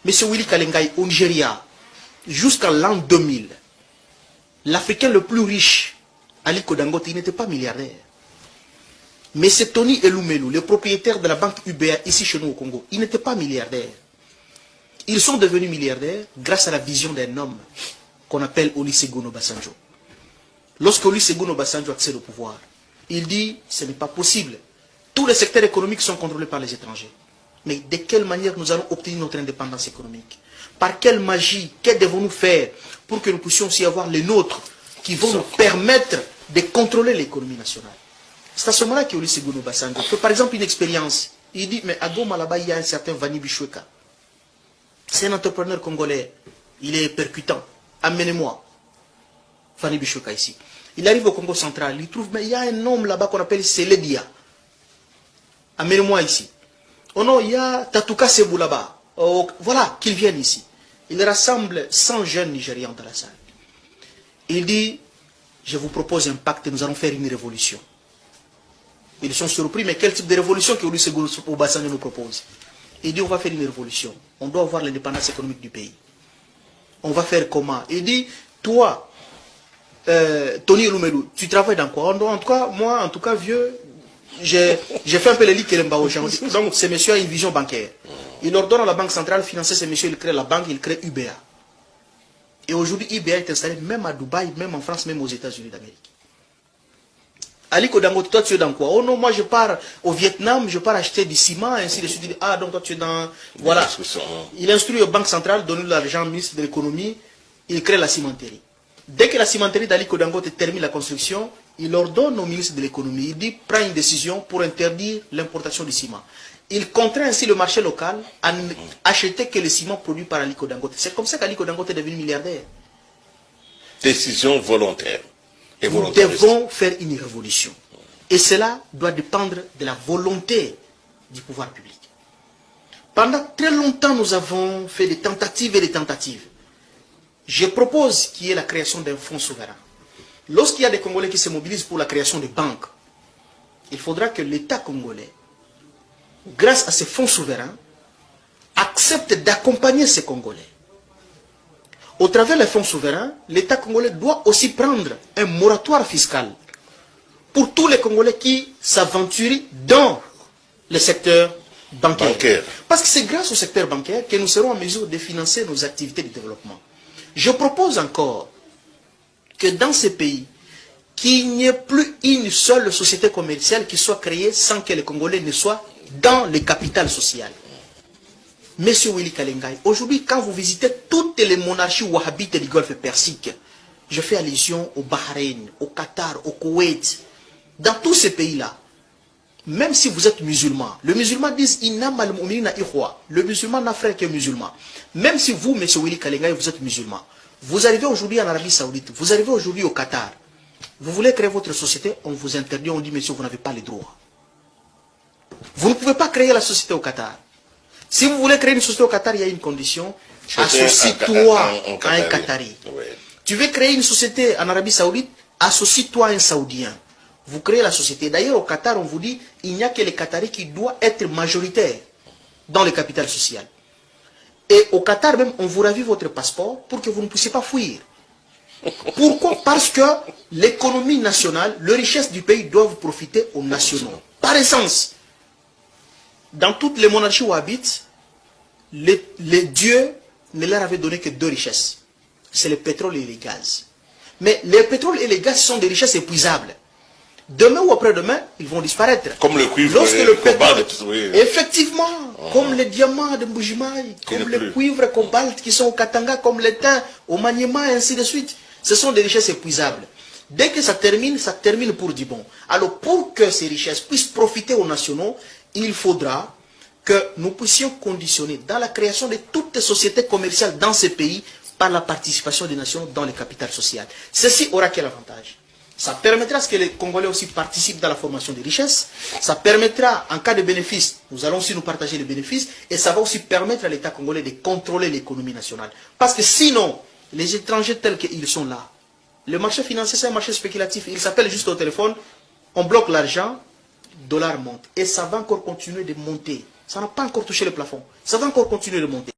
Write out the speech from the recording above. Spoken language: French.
Monsieur Willy Kalengai, au Nigeria, jusqu'en l'an 2000, l'Africain le plus riche, Aliko Dangote, il n'était pas milliardaire. Mais c'est Tony Elumelu, le propriétaire de la banque UBA ici chez nous au Congo, il n'était pas milliardaire. Ils sont devenus milliardaires grâce à la vision d'un homme qu'on appelle Olusegun Obasanjo. Lorsque Olusegun Obasanjo accède au pouvoir, il dit ce n'est pas possible. Tous les secteurs économiques sont contrôlés par les étrangers. Mais de quelle manière nous allons obtenir notre indépendance économique? Par quelle magie? Que devons-nous faire pour que nous puissions aussi avoir les nôtres qui vont nous permettre de contrôler l'économie nationale? C'est à ce moment-là qu'Olusegun Obasanjo fait par exemple une expérience. Il dit, mais à Goma là-bas, il y a un certain Vani Bichweka. C'est un entrepreneur congolais. Il est percutant. Amenez-moi Vani Bichweka ici. Il arrive au Congo central. Il trouve, mais il y a un homme là-bas qu'on appelle Seledia. Amenez-moi ici. Oh non, il y a Tatouka Sebou là-bas. Oh, voilà, qu'ils viennent ici. Il rassemble 100 jeunes Nigérians dans la salle. Il dit, je vous propose un pacte, nous allons faire une révolution. Ils sont surpris, mais quel type de révolution que Olusegun Obasanjo nous propose? Il dit, on va faire une révolution. On doit avoir l'indépendance économique du pays. On va faire comment? Il dit, toi, Tony Elumelu, tu travailles dans quoi? En tout cas, moi, en tout cas, vieux, j'ai fait un peu les lits Kelemba aux gens. Donc, ce monsieur a une vision bancaire. Il ordonne à la Banque centrale de financer ce monsieur, il crée la banque, il crée UBA. Et aujourd'hui, UBA est installé même à Dubaï, même en France, même aux États-Unis d'Amérique. Aliko Dangote, toi tu es dans quoi? Oh non, moi je pars au Vietnam, je pars acheter du ciment, ainsi de suite. Il dit, ah donc toi tu es dans... Voilà. Il instruit aux banques centrales, donne l'argent au ministre de l'économie, il crée la cimenterie. Dès que la cimenterie d'Aliko Dangote termine la construction, il ordonne au ministre de l'économie, il dit, prends une décision pour interdire l'importation du ciment. Il contraint ainsi le marché local à acheter que le ciment produit par Aliko Dangote. C'est comme ça qu'Aliko Dangote est devenu milliardaire. Décision volontaire. Nous devons faire une révolution. Et cela doit dépendre de la volonté du pouvoir public. Pendant très longtemps, nous avons fait des tentatives et des tentatives. Je propose qu'il y ait la création d'un fonds souverain. Lorsqu'il y a des Congolais qui se mobilisent pour la création de banques, il faudra que l'État congolais, grâce à ces fonds souverains, accepte d'accompagner ces Congolais. Au travers des fonds souverains, l'État congolais doit aussi prendre un moratoire fiscal pour tous les Congolais qui s'aventurent dans le secteur bancaire. Parce que c'est grâce au secteur bancaire que nous serons en mesure de financer nos activités de développement. Je propose encore que dans ces pays, qu'il n'y ait plus une seule société commerciale qui soit créée sans que les Congolais ne soient dans le capital social. Monsieur Willy Kalengai, aujourd'hui, quand vous visitez toutes les monarchies wahhabites du Golfe Persique, je fais allusion au Bahreïn, au Qatar, au Koweït, dans tous ces pays-là, même si vous êtes musulman, le musulman dit le musulman n'a frère que musulman. Même si vous, monsieur Willy Kalengai, vous êtes musulman, vous arrivez aujourd'hui en Arabie Saoudite, vous arrivez aujourd'hui au Qatar, vous voulez créer votre société, on vous interdit, on dit, monsieur, vous n'avez pas les droits. Vous ne pouvez pas créer la société au Qatar. Si vous voulez créer une société au Qatar, il y a une condition. Associe-toi à un Qatari. Ouais. Tu veux créer une société en Arabie Saoudite, associe-toi à un Saoudien. Vous créez la société. D'ailleurs, au Qatar, on vous dit, il n'y a que les Qataris qui doivent être majoritaires dans le capital social. Et au Qatar même, on vous ravit votre passeport pour que vous ne puissiez pas fuir. Pourquoi? Parce que l'économie nationale, les richesses du pays doivent profiter aux nationaux. Par essence, dans toutes les monarchies wahhabites, les dieux ne leur avaient donné que deux richesses. C'est le pétrole et le gaz. Mais le pétrole et le gaz sont des richesses épuisables. Demain ou après-demain, ils vont disparaître. Comme le cuivre et le cobalt. Oui. Effectivement, comme les diamants de Mbujimaï, comme le cuivre et cobalt qui sont au Katanga, comme le thym au Maniema, et ainsi de suite. Ce sont des richesses épuisables. Dès que ça termine pour du bon. Alors pour que ces richesses puissent profiter aux nationaux, il faudra que nous puissions conditionner dans la création de toutes les sociétés commerciales dans ces pays par la participation des nations dans le capital social. Ceci aura quel avantage? Ça permettra à ce que les Congolais aussi participent dans la formation des richesses. Ça permettra, en cas de bénéfice, nous allons aussi nous partager les bénéfices. Et ça va aussi permettre à l'État congolais de contrôler l'économie nationale. Parce que sinon, les étrangers tels qu'ils sont là, le marché financier, c'est un marché spéculatif. Il s'appelle juste au téléphone, on bloque l'argent, dollar monte. Et ça va encore continuer de monter. Ça n'a pas encore touché le plafond. Ça va encore continuer de monter.